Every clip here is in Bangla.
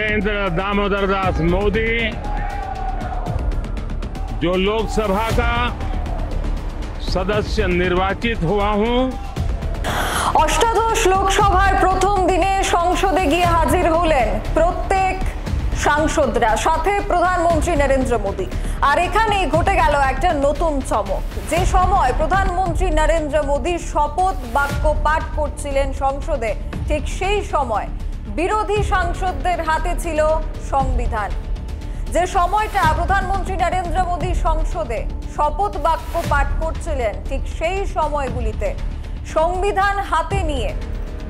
नरेंद्र दामोदर दास मोदी जो लोकसभा का सदस्य निर्वाचित हुआ हूं। অষ্টাদশ লোকসভার প্রথম দিনে সংসদে গিয়ে হাজির হলেন প্রত্যেক সাংসদরা, সাথে প্রধানমন্ত্রী নরেন্দ্র মোদী। আর এখানেই ঘটে গেল একটা নতুন চমক। যে সময় প্রধানমন্ত্রী নরেন্দ্র মোদী শপথ বাক্য পাঠ করছিলেন সংসদে, ঠিক সেই সময় বিরোধী সাংসদদের হাতে ছিল সংবিধান। যে সময়টা প্রধানমন্ত্রী নরেন্দ্র মোদী সংসদে শপথ বাক্য পাঠ করছিলেন, ঠিক সেই সময়গুলিতে সংবিধান হাতে নিয়ে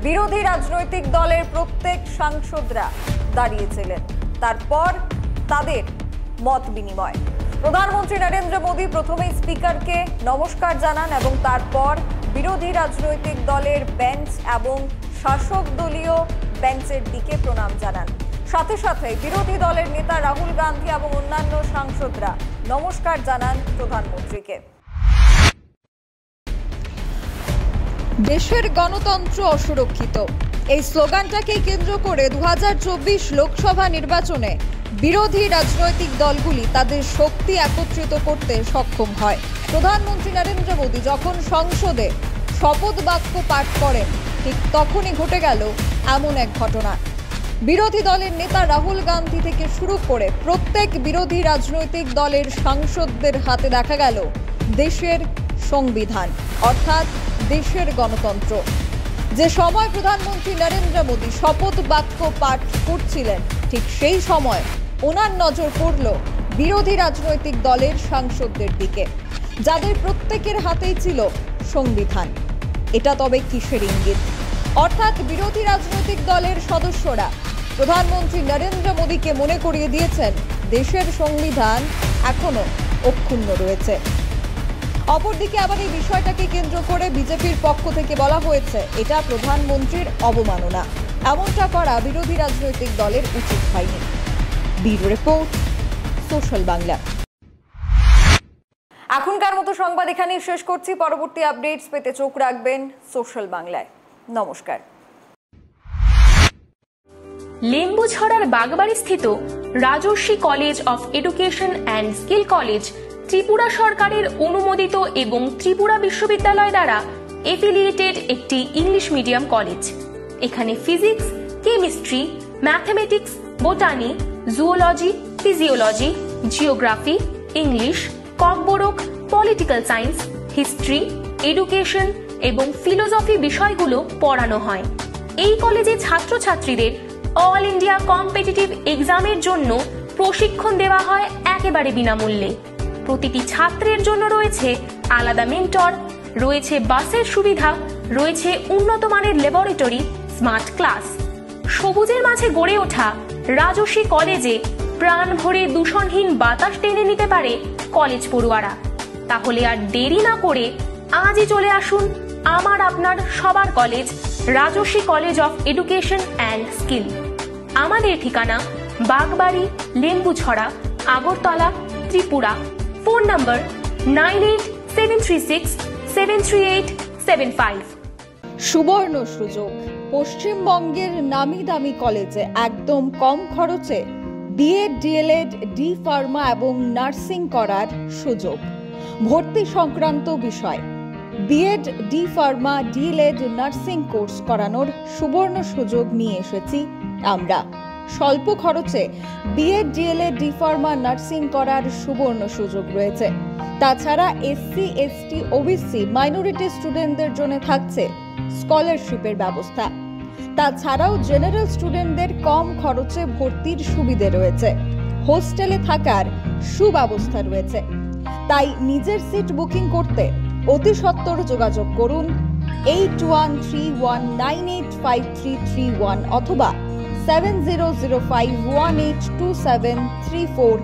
বিরোধী রাজনৈতিক দলের প্রত্যেক সাংসদরা দাঁড়িয়েছিলেন। তারপর তাদের মত বিনিময়। প্রধানমন্ত্রী নরেন্দ্র মোদী প্রথমেই স্পিকারকে নমস্কার জানান এবং তারপর বিরোধী রাজনৈতিক দলের বেঞ্চ এবং শাসক দলীয় বেঞ্চের দিকে প্রণাম জানান। সাথে সাথে বিরোধী দলের নেতা রাহুল গান্ধী এবং অন্যান্য সাংসদরা নমস্কার জানান প্রধানমন্ত্রীকে। দেশের গণতন্ত্র অসুরক্ষিত, এই স্লোগানটাকে কেন্দ্র করে 2024 লোকসভা নির্বাচনে বিরোধী রাজনৈতিক দলগুলি তাদের শক্তি একত্রিত করতে সক্ষম হয়। প্রধানমন্ত্রী নরেন্দ্র মোদী যখন সংসদে শপথ বাক্য পাঠ করেন, ঠিক তখনই ঘটে গেল এমন এক ঘটনা। বিরোধী দলের নেতা রাহুল গান্ধী থেকে শুরু করে প্রত্যেক বিরোধী রাজনৈতিক দলের সাংসদদের হাতে দেখা গেল দেশের সংবিধান, অর্থাৎ দেশের গণতন্ত্র। যে সময় প্রধানমন্ত্রী নরেন্দ্র মোদী শপথ বাক্য পাঠ করছিলেন, ঠিক সেই সময় ওনার নজর পড়ল বিরোধী রাজনৈতিক দলের সাংসদদের দিকে, যাদের প্রত্যেকের হাতেই ছিল সংবিধান। এটা তবে কিসের ইঙ্গিত? অর্থাৎ বিরোধী রাজনৈতিক দলের সদস্যরা প্রধানমন্ত্রী নরেন্দ্র মোদীকে মনে করিয়ে দিয়েছেন দেশের সংবিধান এখনো অক্ষুণ্ণ রয়েছে। অপরদিকে আবার এই বিষয়টাকে কেন্দ্র করে বিজেপির পক্ষ থেকে বলা হয়েছে এটা প্রধানমন্ত্রীর অবমাননা। এমনটা করা বিরোধী রাজনৈতিক দলের উচিত হয়নি। Bureau report, social Bangla. এখনকার মতো সংবাদ এখানেই শেষ করছি। পরবর্তী আপডেটস পেতে চোখ রাখবেন সোশ্যাল বাংলায়। নমস্কার। লেম্বুছড়ার বাগবাড়ি স্থিত Rajarshi college of education and skill college Tripura সরকারের অনুমোদিত এবং ত্রিপুরা বিশ্ববিদ্যালয় দ্বারা এফিলিয়েটেড একটি ইংলিশ মিডিয়াম কলেজ। এখানে physics, chemistry, mathematics, botany, zoology, physiology, geography, English, Kokborok, political science, history, education এবং ফিলোসফি বিষয়গুলো পড়ানো হয়। এই কলেজে ছাত্রছাত্রীদের অল ইন্ডিয়া কম্পিটিটিভ এক্সামের জন্য প্রশিক্ষণ দেওয়া হয় একেবারে বিনামূল্যে। প্রতিটি ছাত্রের জন্য রয়েছে আলাদা মেন্টর, রয়েছে বাসের সুবিধা, রয়েছে উন্নত মানের ল্যাবরেটরি, স্মার্ট ক্লাস। সবুজের মাঝে গড়ে ওঠা রাজর্ষি কলেজে প্রাণ ভরে দূষণহীন বাতাস টেনে নিতে পারে কলেজ পড়ুয়ারা। তাহলে আর দেরি না করে আজই চলে আসুন আমার আপনার সবার college Rajarshi college of education and skill. আমাদের ঠিকানা বাগবাড়ি, লেম্বুছড়া, আগরতলা, ত্রিপুরা। Phone number 9873673875। সুবর্ণ সুযোগ, পশ্চিমবঙ্গের নামি দামি কলেজে একদম কম খরচে বিএড, ডিএলএড, ডি ফার্মা এবং নার্সিং করার সুযোগ। ভর্তি সংক্রান্ত বিষয় BEd, D pharma, DElEd, nursing course করানোর সুবর্ণ সুযোগ নিয়ে এসেছি আমরা। স্বল্প খরচে BEd, DElEd, D pharma, nursing করার সুবর্ণ সুযোগ রয়েছে। তাছাড়া এসসি, এসটি, ওবিসি, মাইনরিটি স্টুডেন্টদের জন্য থাকছে স্কলারশিপের ব্যবস্থা। তাছাড়াও জেনারেল স্টুডেন্টদের কম খরচে ভর্তির সুবিধে রয়েছে। হোস্টেলে থাকার সুব্যবস্থা রয়েছে। তাই নিজের সিট বুকিং করতে অতি সত্বর যোগাযোগ করুন 8131985331 অথবা 7005182734